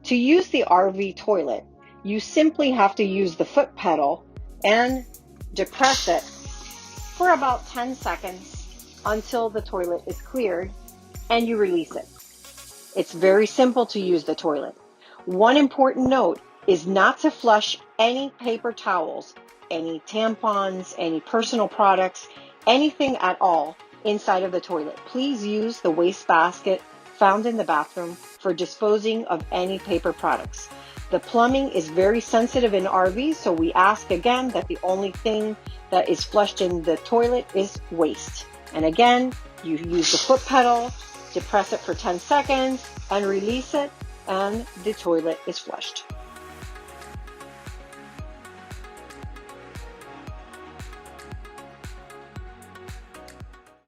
To use the RV toilet, you simply have to use the foot pedal and depress it for about 10 seconds until the toilet is cleared and you release it. It's very simple to use the toilet. One important note is not to flush any paper towels, any tampons, any personal products, anything at all inside of the toilet. Please use the waste basket found in the bathroom for disposing of any paper products. The plumbing is very sensitive in RVs, so we ask again that the only thing that is flushed in the toilet is waste. And again, you use the foot pedal, depress it for 10 seconds, and release it, and the toilet is flushed.